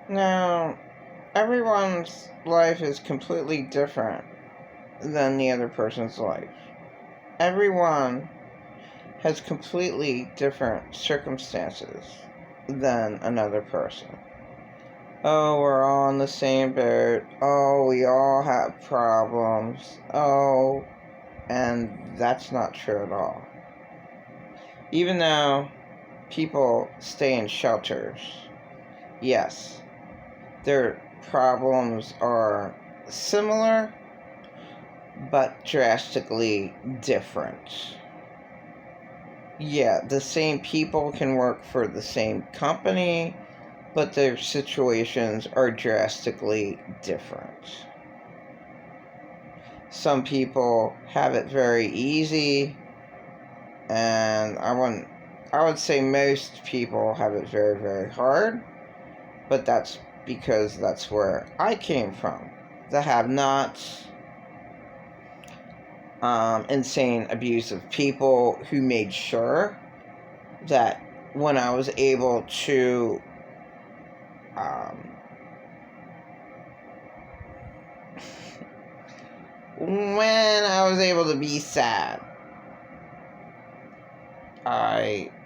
Now, everyone's life is completely different than the other person's life. Everyone has completely different circumstances than another person. Oh, we're all in the same boat. Oh, we all have problems. Oh, and that's not true at all. Even though people stay in shelters, yes, their problems are similar but drastically different. Yeah, the same people can work for the same company, but their situations are drastically different. Some people have it very easy, and I would say most people have it very, very hard, but that's because that's where I came from. The have-nots, insane, abusive people who made sure that when I was able to um, when I was able to be sad,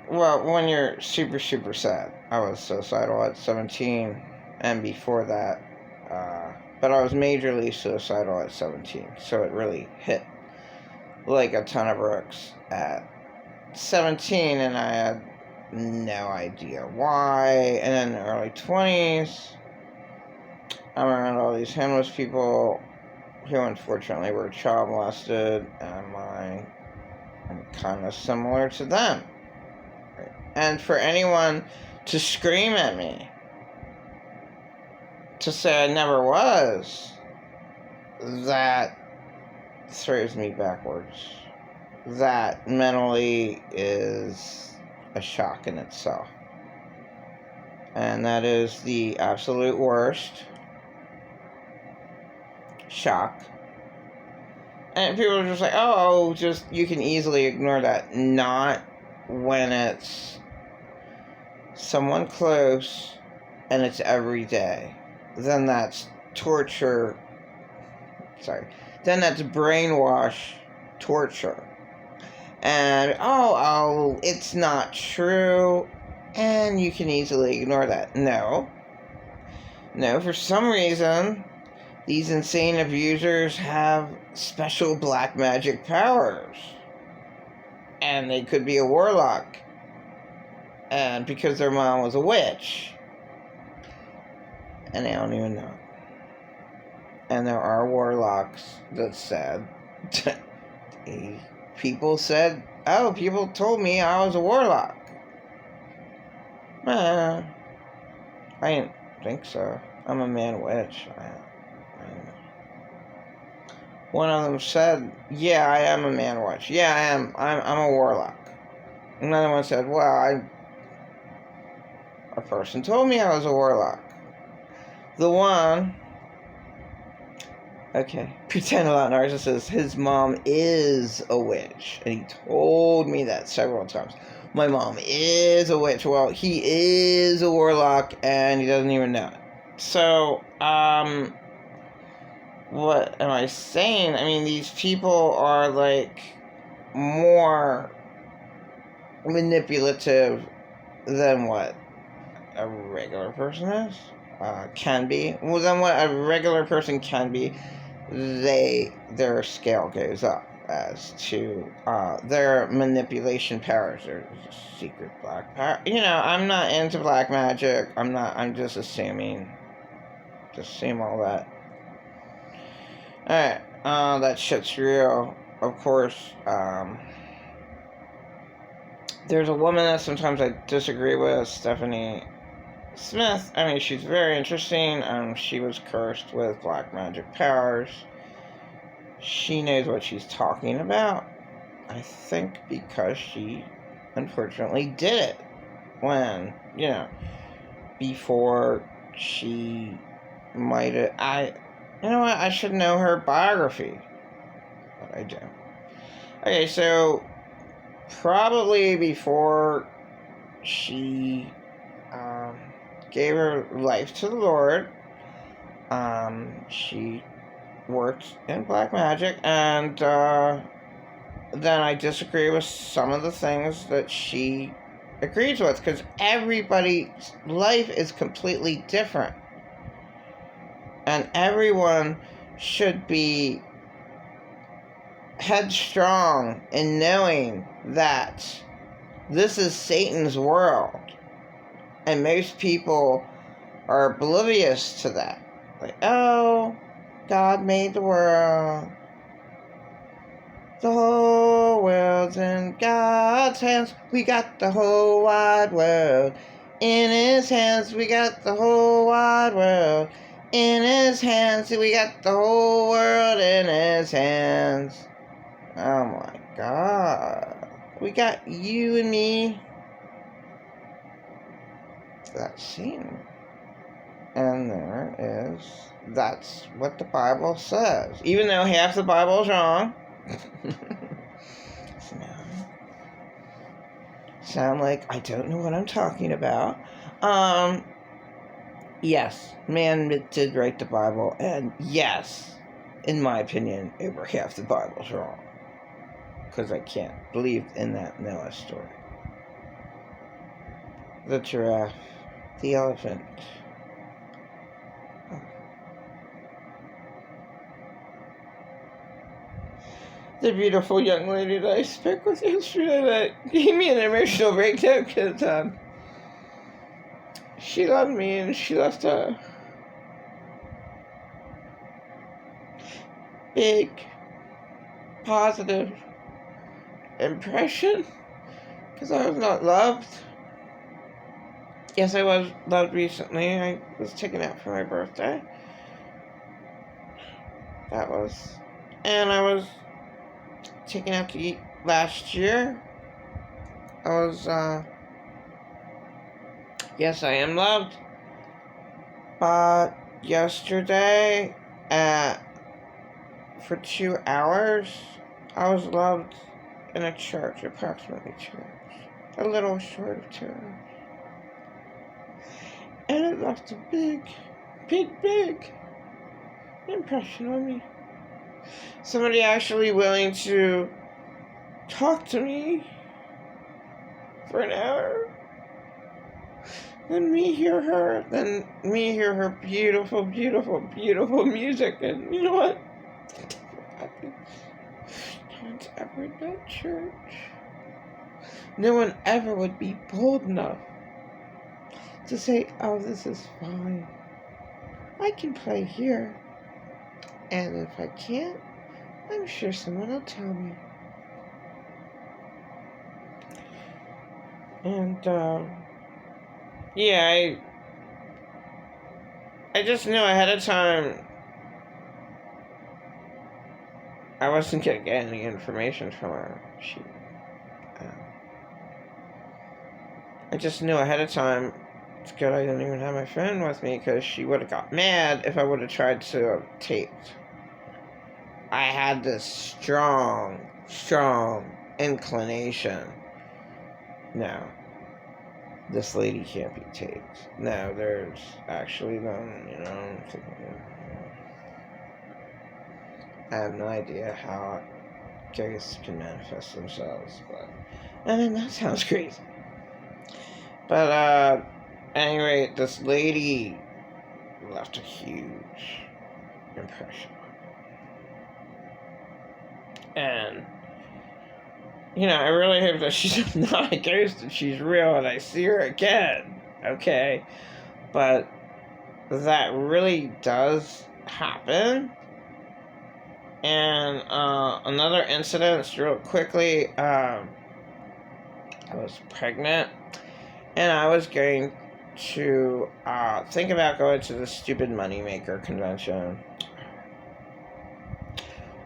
when you're super, super sad, I was suicidal at 17, and before that, but I was majorly suicidal at 17, so it really hit like a ton of bricks at 17, and I had no idea why. And in the early 20s, I'm around all these homeless people who unfortunately were child molested, and I'm kind of similar to them. And for anyone to scream at me, to say I never was, that throws me backwards. That mentally is a shock in itself. And that is the absolute worst shock. And people are just like, oh, just, you can easily ignore that. Not when it's someone close and it's every day. Then that's torture. Then that's brainwash torture. And, it's not true. And you can easily ignore that. No, for some reason, these insane abusers have special black magic powers. And they could be a warlock. And because their mom was a witch. And they don't even know. And there are warlocks that said, people told me I was a warlock. I didn't think so. I'm a man witch. One of them said, yeah, I am a man witch. Yeah, I am. I'm a warlock. Another one said, well, a person told me I was a warlock. The one, pretend about narcissist, his mom is a witch. And he told me that several times. My mom is a witch. Well, he is a warlock and he doesn't even know it. So, what am I saying? I mean, these people are like more manipulative than what a regular person is, can be. Well, than what a regular person can be. Their scale goes up as to their manipulation powers. There's secret black power. I'm not into black magic. I'm just assuming. Just assume all that. Alright, that shit's real. Of course, there's a woman that sometimes I disagree with, Stephanie Smith. I mean, she's very interesting. She was cursed with black magic powers. She knows what she's talking about. I think because she, unfortunately, did it when, before she might have. You know what? I should know her biography, but I don't. Okay, so probably before she gave her life to the Lord. She worked in black magic, and then I disagree with some of the things that she agrees with, because everybody's life is completely different. And everyone should be headstrong in knowing that this is Satan's world. And most people are oblivious to that. Like, oh, God made the world. The whole world's in God's hands. We got the whole wide world in His hands. We got the whole wide world in His hands. We got the whole world in His hands. Oh my God. We got you and me. That's Satan. And that's what the Bible says. Even though half the Bible is wrong. Sound like I don't know what I'm talking about. Yes, man did write the Bible, and yes, in my opinion, over half the Bible's wrong. Because I can't believe in that Noah story. The giraffe, the elephant. The beautiful young lady that I spoke with yesterday that gave me an emotional breakdown because she loved me and she left a big positive impression because I was not loved. Yes, I was loved recently. I was taken out for my birthday. And I was taken out to eat last year. Yes, I am loved. But yesterday, for 2 hours, I was loved in a church, approximately 2 hours. A little short of 2 hours. And it left a big impression on me. Somebody actually willing to talk to me for an hour. Then me hear her beautiful music. And you know what? No one's ever in that church. No one ever would be bold enough to say, oh, this is fine. I can play here. And if I can't, I'm sure someone will tell me. And, yeah, I just knew ahead of time I wasn't going to get any information from her. I just knew ahead of time, it's good I didn't even have my phone with me because she would have got mad if I would have tried to have taped. I had this strong inclination. No, this lady can't be taped. No, there's actually them, I have no idea how ghosts can manifest themselves, but I mean, that sounds crazy. But, anyway, this lady left a huge impression. And, I really hope that she's not a ghost and she's real and I see her again, okay? But that really does happen. And another incident, real quickly, I was pregnant and I was going to think about going to the stupid Moneymaker convention.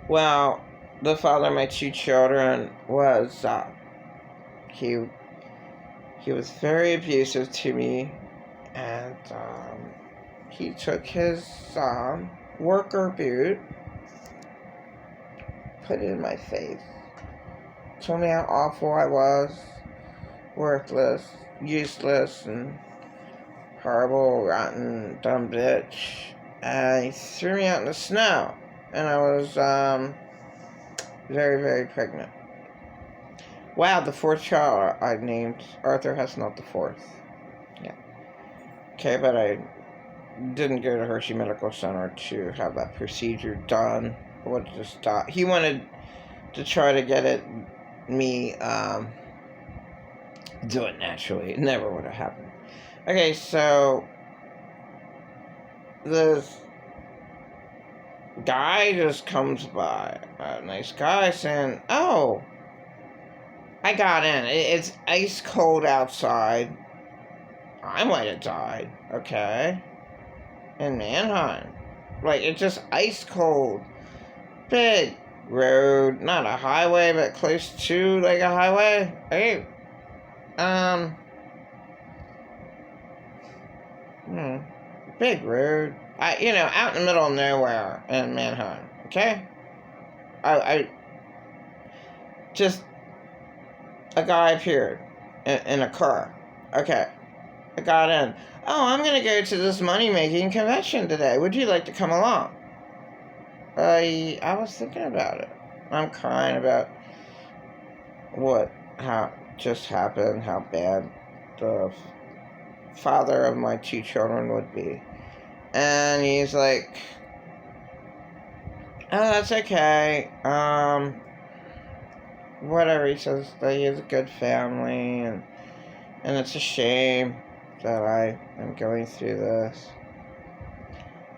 Well, the father of my 2 children was, he was very abusive to me, and he took his worker boot, put it in my face, told me how awful I was, worthless, useless, and horrible, rotten, dumb bitch. And he threw me out in the snow. And I was very, very pregnant. Wow, the fourth child I named Arthur Hesnut the fourth. Yeah. Okay, but I didn't go to Hershey Medical Center to have that procedure done. I wanted to stop. He wanted to try to get me do it naturally. It never would have happened. Okay, so this guy just comes by, a nice guy, saying, "Oh, I got in. It's ice cold outside. I might have died, okay? In Mannheim. Like, it's just ice cold. Big road, not a highway, but close to, like, a highway. Hey, big road. Out in the middle of nowhere in Mannheim, okay? I just, a guy appeared in a car. Okay, I got in. Oh, I'm going to go to this money-making convention today. Would you like to come along? I was thinking about it. I'm crying about how just happened, how bad the father of my two children would be. And he's like, "Oh, that's okay. Whatever." He says that he has a good family, and it's a shame that I am going through this.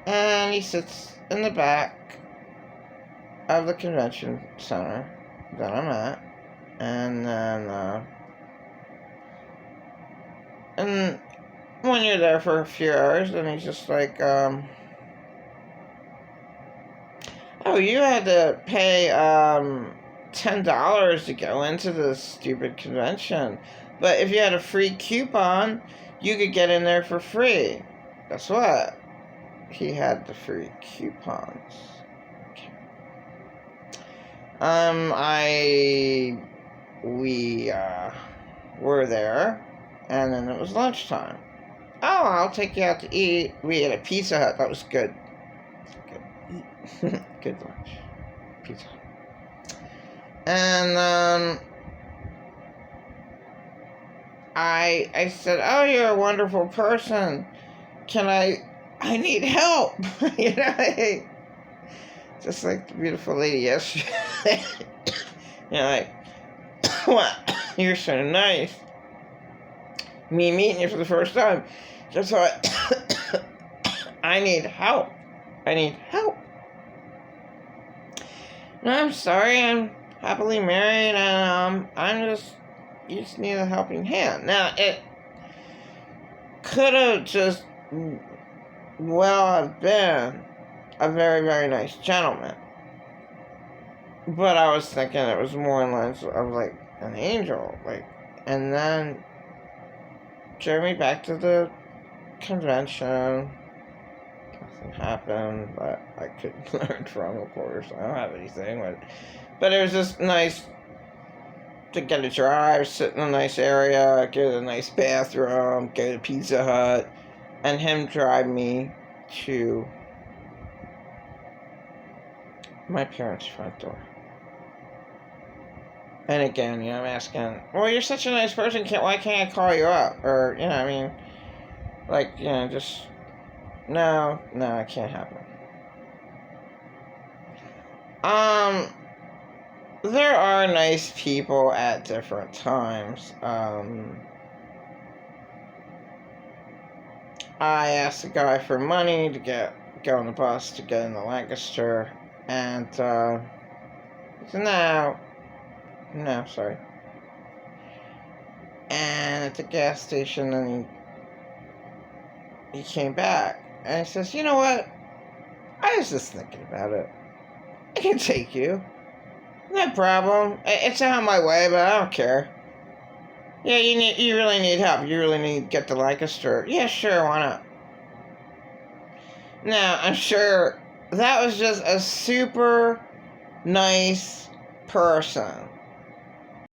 And he sits in the back of the convention center that I'm at, and then, and when you're there for a few hours, then he's just like, "Oh, you had to pay, $10 to go into this stupid convention. But if you had a free coupon, you could get in there for free." Guess what? He had the free coupons. Okay. We were there, and then it was lunchtime. "Oh, I'll take you out to eat." We ate at Pizza Hut. That was good. Good. Good lunch. Pizza Hut. And I said, "Oh, you're a wonderful person. I need help." Just like the beautiful lady yesterday. Like, "Wow, you're so nice. Me meeting you for the first time. Just thought, I need help. I need help." "No, I'm sorry. I'm happily married, and you just need a helping hand." Now, it could have just well have been a very, very nice gentleman. But I was thinking it was more in lines of, like, an angel. And then drove me back to the convention. Nothing happened, but I could learn from, of course. I don't have anything. But it was just nice to get a drive, sit in a nice area, get a nice bathroom, go to Pizza Hut, and him drive me to my parents' front door. And again, I'm asking, "Well, you're such a nice person, why can't I call you up?" Or, just, no, it can't happen. There are nice people at different times. I asked the guy for money to go on the bus to get into Lancaster, and he said, no, sorry. And at the gas station, and he came back, and he says, "You know what? I was just thinking about it. I can take you. No problem. It's on my way, but I don't care. Yeah, you really need help. You really need to get to Lancaster." "Yeah, sure, why not?" Now, I'm sure that was just a super nice person.